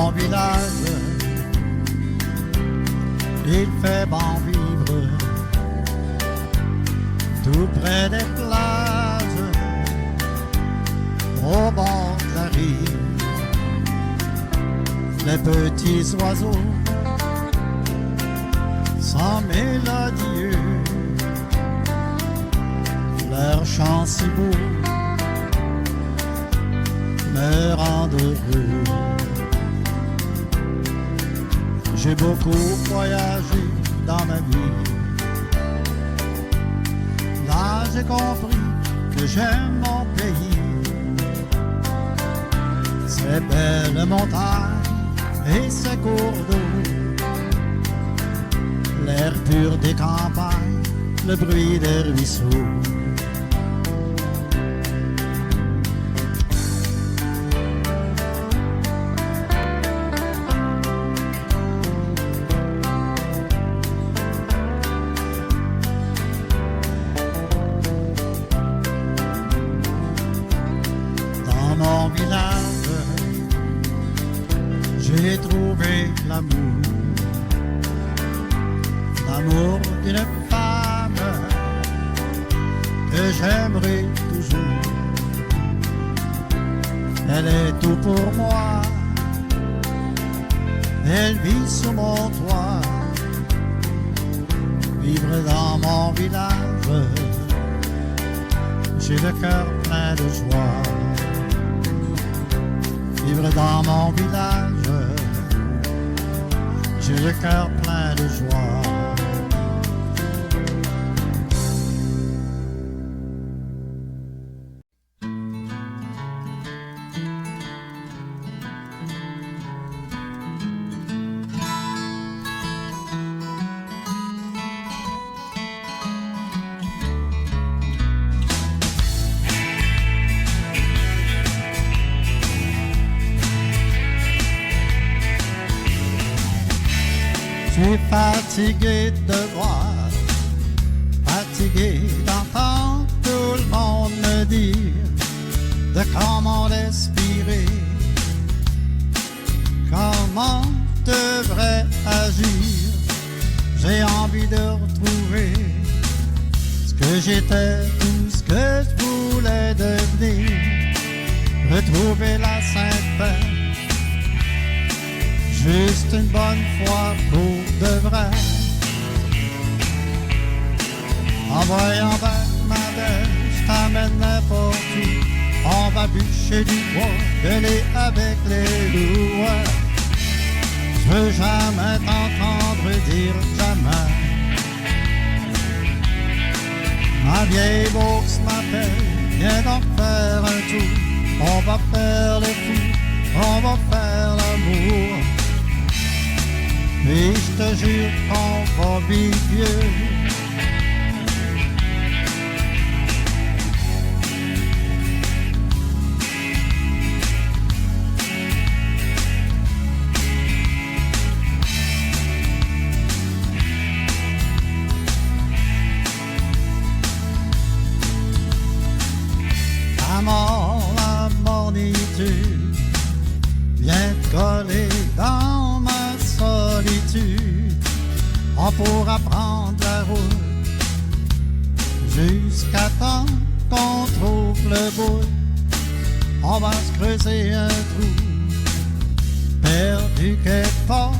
mon village, il fait bon vivre, tout près des plages, au bord de la rive. Les petits oiseaux sont mélodieux, leur chant si beau me rend heureux. J'ai beaucoup voyagé dans ma vie, là j'ai compris que j'aime mon pays, ses belles montagnes et ses cours d'eau, l'air pur des campagnes, le bruit des ruisseaux. Dans mon village, j'ai trouvé l'amour, l'amour d'une femme que j'aimerai toujours. Elle est tout pour moi, elle vit sous mon toit. Vivre dans mon village, j'ai le cœur plein de joie. Vivre dans mon village, j'ai le cœur plein de joie. Je suis fatigué de voir, fatigué d'entendre tout le monde me dire de comment respirer, comment devrais agir. J'ai envie de retrouver ce que j'étais, tout ce que je voulais devenir, retrouver la sainte paix. Juste une bonne fois pour de vrai. En voyant ma belle, je t'amène n'importe où. On va bûcher du bois, gueuler avec les loups. Je veux jamais t'entendre dire jamais. Ma vieille bourse m'appelle, viens donc faire un tour. On va faire les fous, on va faire l'amour. Et je te jure qu'on va vivre vieux. La mornitude vient coller dans ma solitude. On pourra prendre la route jusqu'à temps qu'on trouve le bout. On va se creuser un trou, perdu quelque part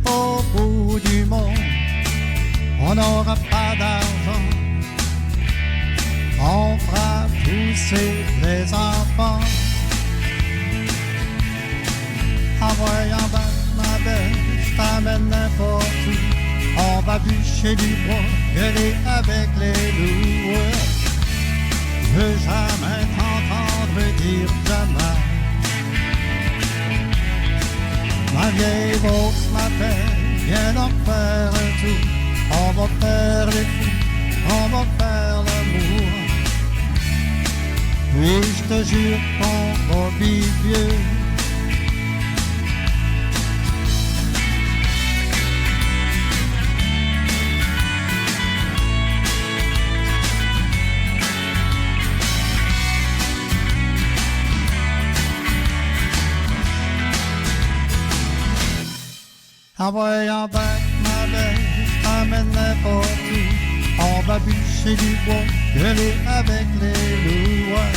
au bout du monde. On n'aura pas d'argent, on fera pousser les enfants. En voyant ma belle, je t'amène n'importe où. On va bûcher du bois, gueuler avec les loups. Je veux jamais t'entendre dire jamais. Ma vieille bourse m'appelle, viens donc faire un tour. On va faire les fous, on va faire l'amour. Oui, je te jure qu'on va vivre vieux. Envoie en bas, ma belle, t'emmène n'importe où. On va bûcher du bois, gueuler avec les loups. Ouais.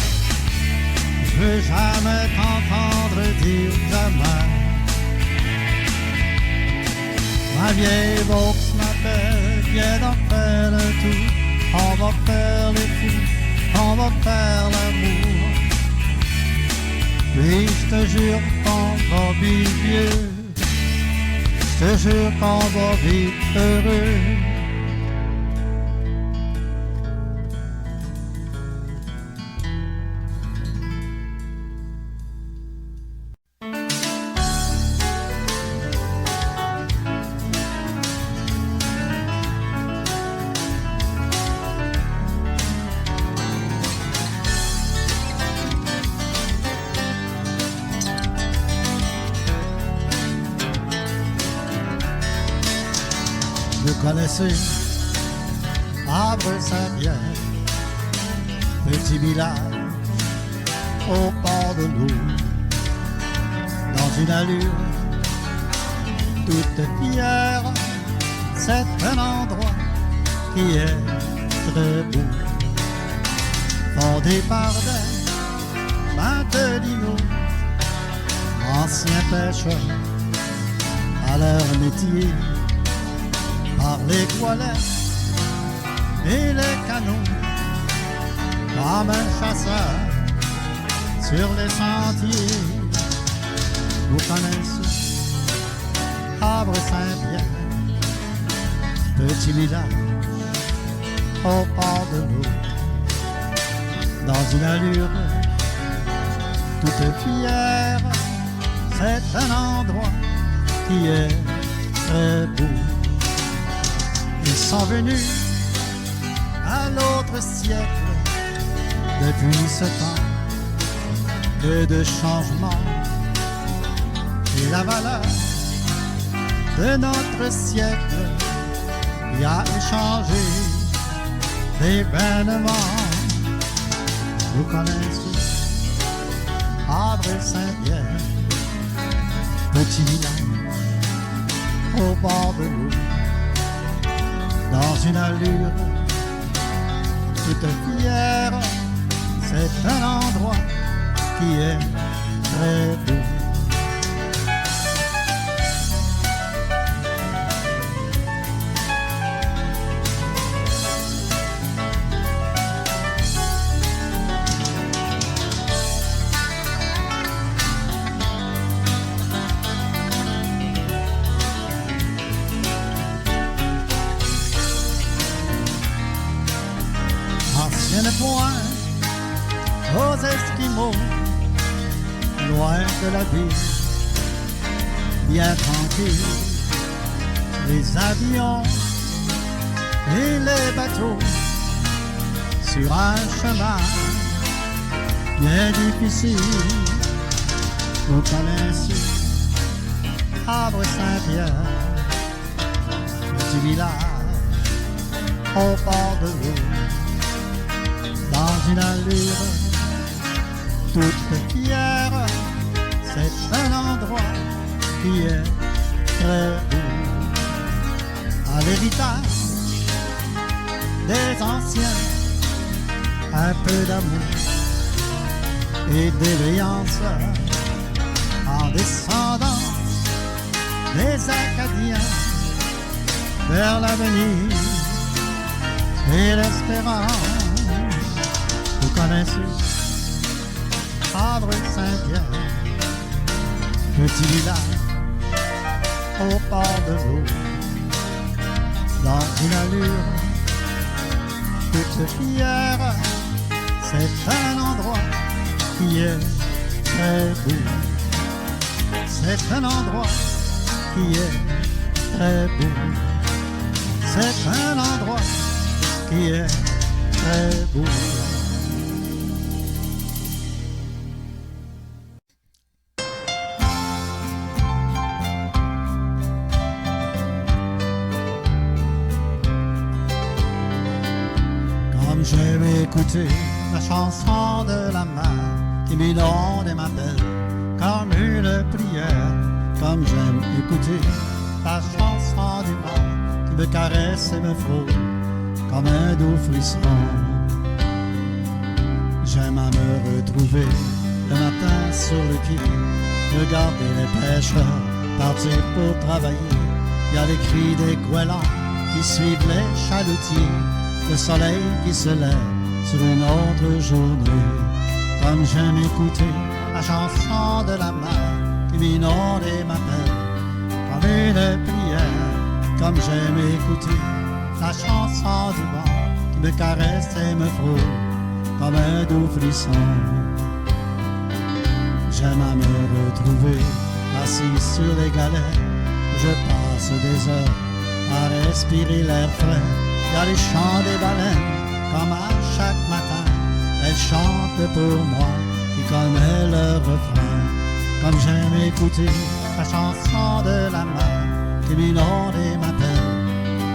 Je veux jamais t'entendre dire jamais. Ma vieille Vaux m'appelle, viens d'en faire le tour. On va faire les fous, on va faire l'amour. Puis je te jure qu'on va vivre vieux. Je te jure qu'on va vivre heureux. Vous connaissez Havre-Saint-Pierre, petit village au bord de l'eau, dans une allure toute fière. C'est un endroit qui est très beau, fondé par des matelots, anciens pêcheurs à leur métier. Par les toilettes et les canaux, comme un chasseur sur les sentiers. Vous connaissez Havre-Saint-Pierre, petit village au bord de l'eau, dans une allure toute fière. C'est un endroit qui est très beau. Ils sont venus à l'autre siècle. Depuis ce temps de changement, et la valeur de notre siècle y a échangé d'événements. Vous connaissez Havre-Saint-Pierre, petit village au bord de l'eau, dans une allure toute fière. C'est un endroit qui est très beau. Ancienne pointe aux Esquimaux, loin de la ville, bien tranquille. Les avions et les bateaux sur un chemin bien difficile. Vous connaissez Havre-Saint-Pierre, petit village au bord de l'eau, dans une allure toute fière. C'est un endroit qui est très beau. À l'héritage des anciens, un peu d'amour et d'éveillance. En descendant des Acadiens vers l'avenir et l'espérance. Vous connaissez Havre-Saint-Pierre, petit village au bord de l'eau, dans une allure toute fière. C'est un endroit qui est très beau. C'est un endroit qui est très beau. C'est un endroit qui est très beau. J'aime écouter la chanson de la mer qui m'inonde et m'appelle comme une prière. Comme j'aime écouter la chanson du vent qui me caresse et me frôle comme un doux frisson. J'aime à me retrouver le matin sur le quai, regarder les pêcheurs partir pour travailler. Il y a les cris des goélands qui suivent les chalutiers, le soleil qui se lève sur une autre journée. Comme j'aime écouter la chanson de la mer qui m'inonde et m'appelle comme une prière. Comme j'aime écouter la chanson du vent qui me caresse et me frôle comme un doux frisson. J'aime à me retrouver assis sur les galets où je passe des heures à respirer l'air frais. Il y a les chants des baleines comme à chaque matin. Elles chantent pour moi qui connais leur refrain. Comme j'aime écouter la chanson de la mer qui m'inonde et m'appelle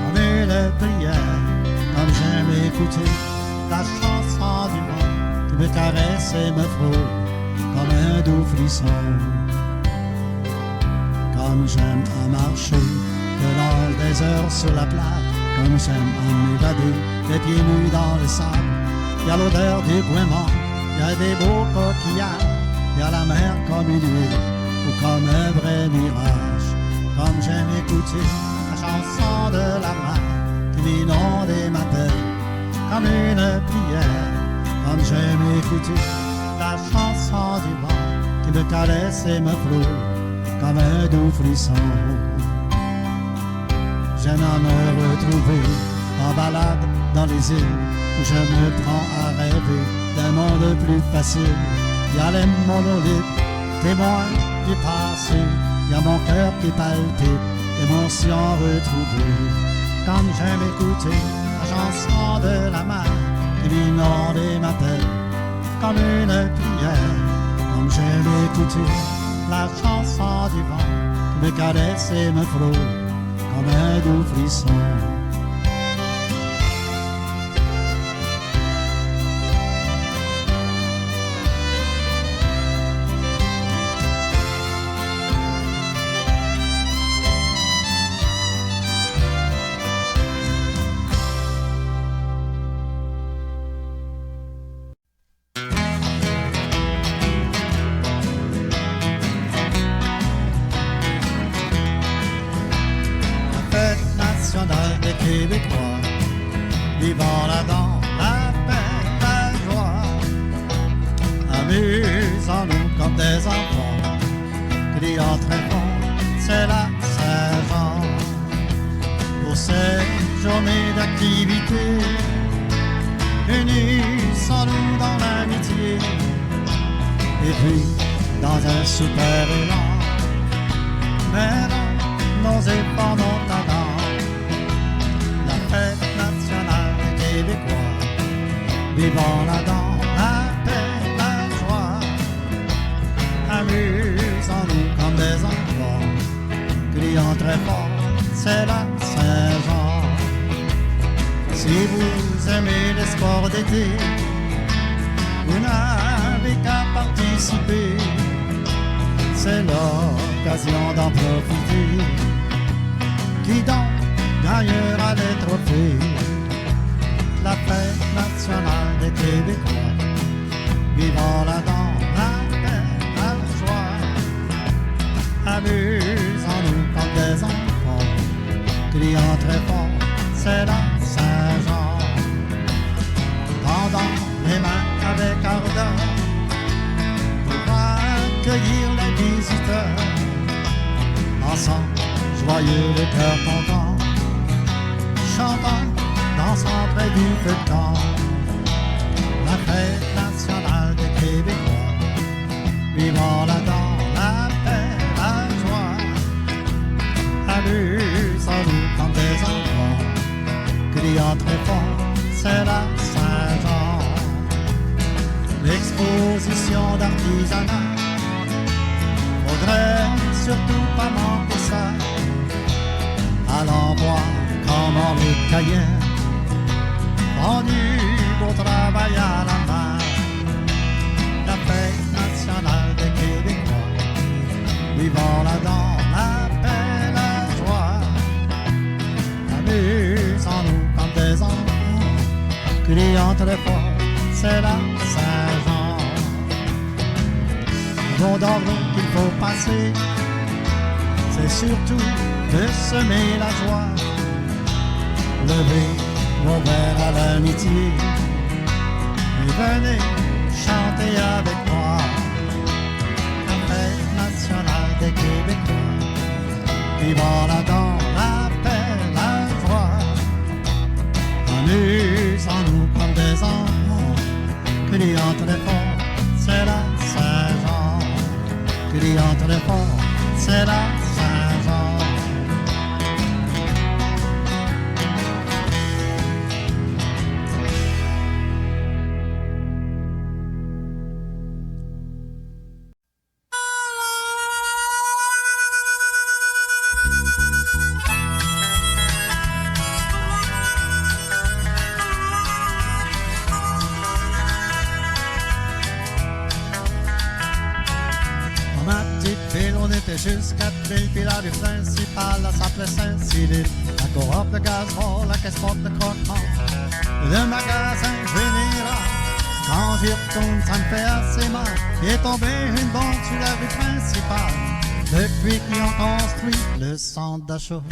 comme une prière. Comme j'aime écouter la chanson du vent qui me caresse et me frôle comme un doux frisson. Comme j'aime à marcher le long des heures sur la plage, comme j'aime à m'évader les pieds nus dans le sable. Il y a l'odeur du goémon, il y a des beaux coquillages, il y a la mer comme une huile ou comme un vrai mirage. Comme j'aime écouter la chanson de la mer qui m'inonde et m'appelle comme une prière. Comme j'aime écouter la chanson du vent qui me caresse et me frôle comme un doux frisson. J'aime à me retrouver en balade dans les îles où je me prends à rêver d'un monde plus facile. Il y a les monolithes, témoins du passé. Il y a mon cœur qui palpite, émotion retrouvée. Comme j'aime écouter la chanson de la mer qui m'inonde et m'appelle comme une prière. Comme j'aime écouter la chanson du vent qui me caresse et me frôle comme un doux frisson. Des Québécois, vivant là dans la paix, la joie, amusons-nous comme des enfants, criant très fort, c'est la Saint-Jean. Pour cette journée d'activité, unissons-nous dans l'amitié, et puis dans un super élan, mêlons nos efforts, nos talents. Fête nationale des Québécois, vivons là dans la paix, la joie, amusons-nous comme des enfants, criant très fort, c'est la Saint-Jean. Si vous aimez les sports d'été, vous n'avez qu'à participer, c'est l'occasion d'en profiter. Qui donc gagnera les trophées? La fête nationale des Québécois, vivons là dans la paix, la joie, amusons-nous comme des enfants, criant très fort, c'est la Saint-Jean. Tendant les mains avec ardeur pour accueillir les visiteurs, ensemble, joyeux le cœur content, chantant, dansant près du feu de camp. La fête nationale des Québécois, vivant là dans la paix, la joie, amusons-nous comme des enfants, criant très fort, c'est la Saint-Jean. L'exposition d'artisanat, faudrait surtout pas manquer ça. Allons voir comment les Caïens font du beau travail à la main. La fête nationale des Québécois, vivons là dans la paix, la joie, Puis entre les forts, c'est la Saint-Jean. Bon d'avril qu'il faut passer, c'est surtout de semer la joie. Levez vos verres à l'amitié et venez chanter avec moi la fête nationale des Québécois. Vivant là-dedans la paix, la joie, amusons-nous comme des enfants. Criant très fort, c'est la Saint-Jean. Criant très fort, c'est la Saint-Jean. Jusqu'à Ville, puis la rue principale, ça s'appelait Saint-Cyril. La coop de gazole, la caisse porte de croquement, le magasin général. Quand j'y retourne, ça me fait assez mal. Il est tombé une bombe sur la rue principale depuis qu'ils ont construit le centre d'achat.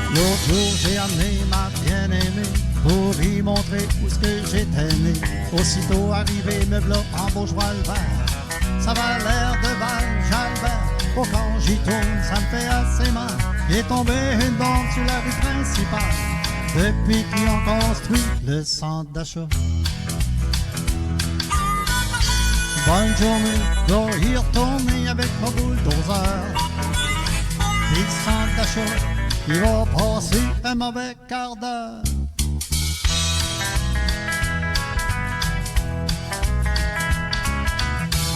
L'autre jour, j'ai amené ma bien-aimée pour lui montrer où ce que j'étais né. Aussitôt arrivé, me v'là en bourgeois le vert. Ça va l'air de Val-Jalbert. Oh, quand j'y tourne, ça me fait assez mal. Il est tombé une bombe sur la rue principale depuis qu'ils ont construit le centre d'achat. Bonne journée, dois y retourner avec mon bulldozer. Et le centre d'achat, il va passer un mauvais quart d'heure.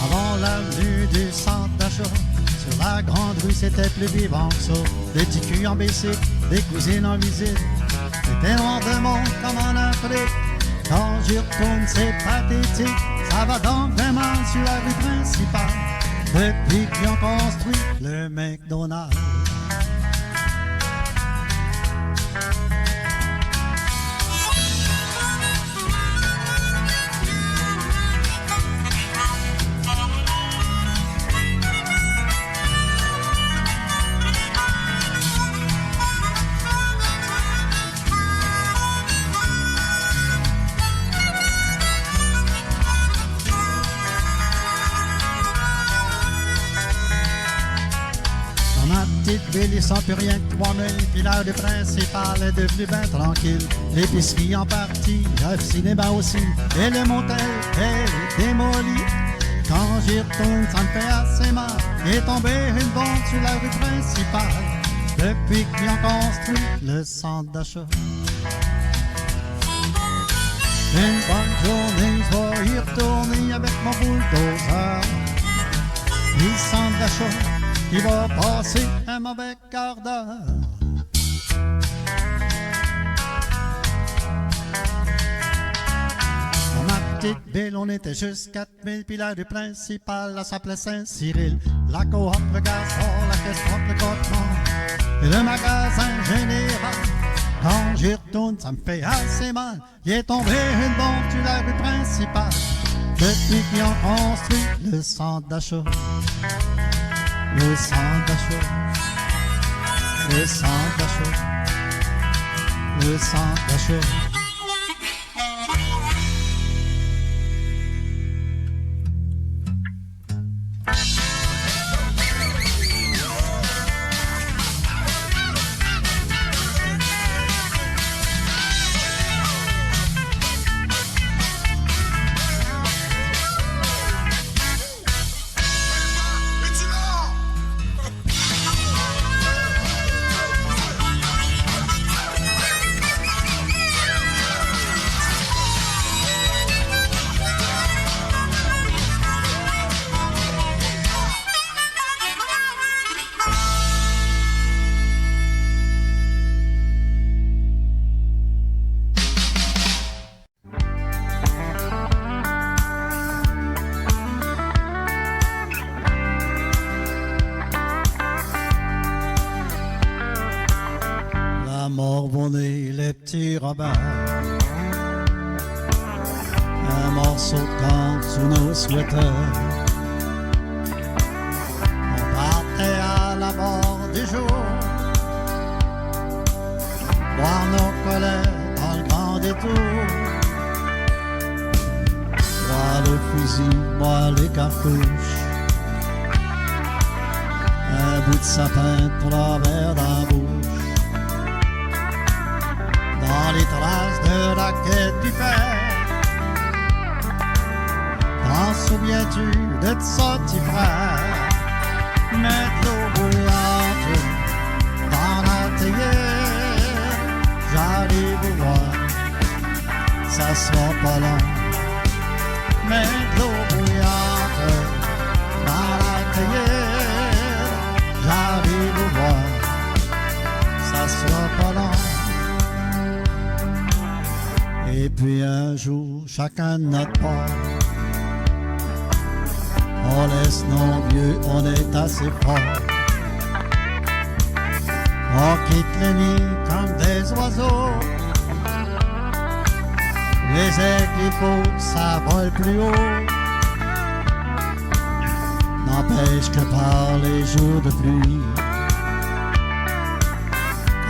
Avant l'avenue du centre d'achat, sur la grande rue, c'était plus vivant que ça. Des petits culs en bicycle, des cousines en visite. C'était noir de monde comme en Afrique. Quand j'y retourne, c'est pathétique. Ça va donc vraiment sur la rue principale depuis qu'ils ont construit le McDonald's. Ville, ils sont plus rien que 3000, puis l'heure du principal est devenue bien tranquille. L'épicerie en partie, le cinéma aussi, et le motel est démoli. Quand j'y retourne, ça me fait assez mal. Il est tombé une bombe sur la rue principale depuis qu'ils ont construit le centre d'achat. Une bonne journée, je vais y retourner avec mon bulldozer. Le centre d'achat, il va passer un mauvais quart d'heure. Dans ma petite ville, on était juste 4000, puis la rue principale, là s'appelait Saint-Cyril. La coop, le gazole, la caisse porte le croquement, et le magasin général. Quand j'y retourne, ça me fait assez mal. Il est tombé une bombe sur la rue principale depuis qu'ils ont construit le centre d'achat. Le centre d'achat, le centre d'achat, le centre d'achat. Robert. Un morceau de camp sous nos sweaters. On partait à la mort du jour, boire nos collets dans le grand détour. Moi le fusil, moi les cartouches, un bout de sapin pour la verre dans la bouche. Dans les traces de la quête du père, t'en souviens-tu de son petit frère? Mettre l'eau bouillante dans la théière, j'arrive vous voir, ça sera pas long. Mettre l'eau bouillante dans la théière, j'arrive vous voir, ça sera pas long. Et puis un jour, chacun de notre part, on laisse nos vieux, on est assez fort. On quitte le nid comme des oiseaux. Les équipos, ça vole plus haut. N'empêche que par les jours de pluie,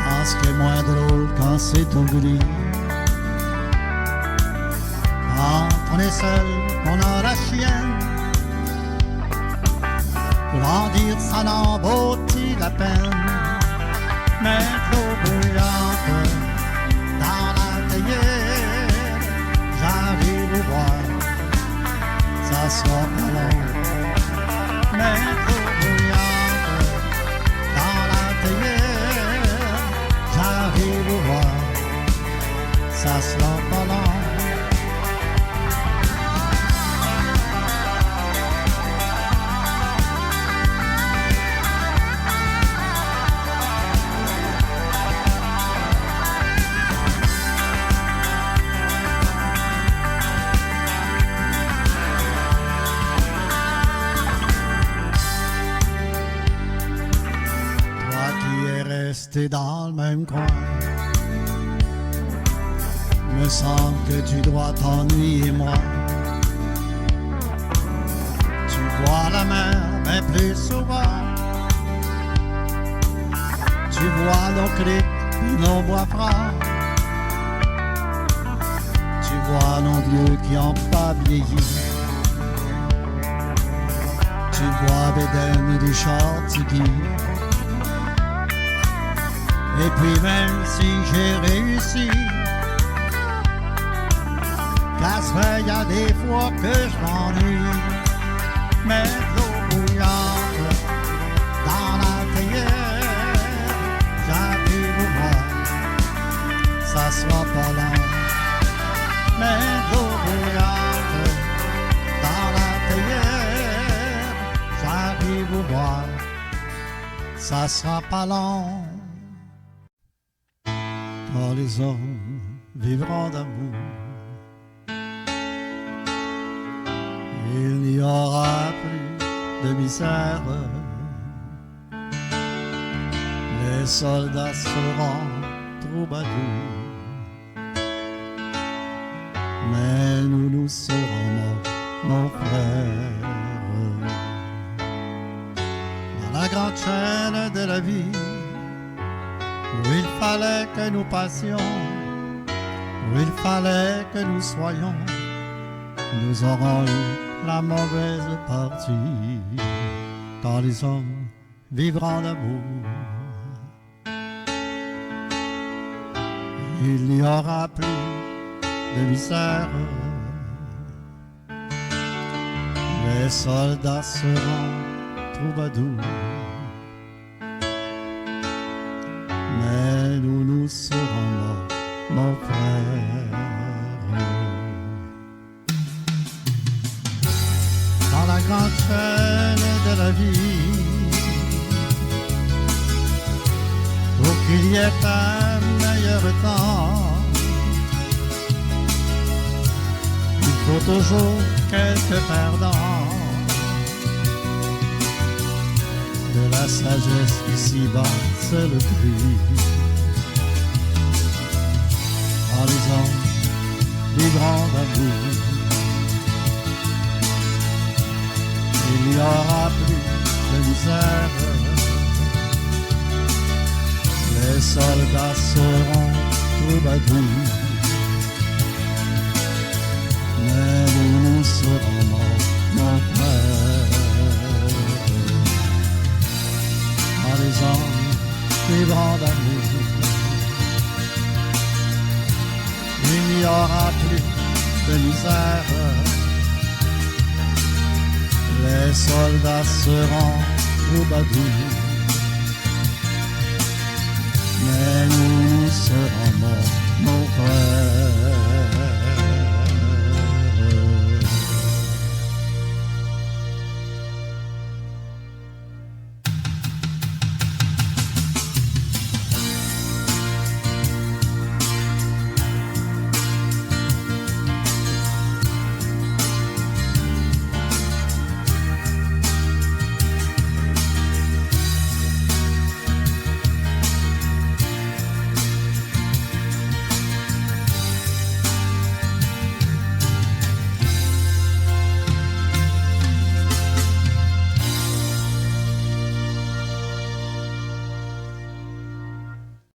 quand ce qui est moins drôle, quand c'est au gris, quand on est seul, on a la chienne. Grandir, ça n'embautit la peine. Mettre l'eau bouillante dans la théière, j'arrive vous voir, ça sera pas long. Mettre l'eau bouillante dans la théière, j'arrive vous voir, ça sera pas long. T'es dans le même coin, me semble que tu dois t'ennuyer moi. Tu vois la mer, mais plus souvent. Tu vois nos criques et nos bois francs. Tu vois nos vieux qui n'ont pas vieilli. Tu vois Bédène du Chantilly. Et puis même si j'ai réussi, casse-vrai, y a des fois que je m'ennuie. Mettre l'eau bouillante dans la théière, j'arrive vous voir, ça sera pas long. Mettre l'eau bouillante dans la théière, j'arrive vous voir, ça sera pas long. Quand les hommes vivront d'amour, il n'y aura plus de misère. Les soldats seront troubadours, mais nous, nous serons morts, nos frères. Dans la grande chaîne de la vie, où il fallait que nous passions, où il fallait que nous soyons, nous aurons eu la mauvaise partie. Quand les hommes vivront d'amour, il n'y aura plus de misère. Les soldats seront troubadours, mais nous, nous serons morts, mon frère. Dans la grande chaîne de la vie, pour qu'il y ait un meilleur temps, il faut toujours quelques perdants. De la sagesse ici-bas, c'est le prix. par les anges du grand amour. Il n'y aura plus de misère, les soldats seront troubadours, mais nous serons morts, mon frère, par les anges du grand amour. Il n'y aura plus de misère, les soldats seront troubadours, mais nous serons morts, mon frère.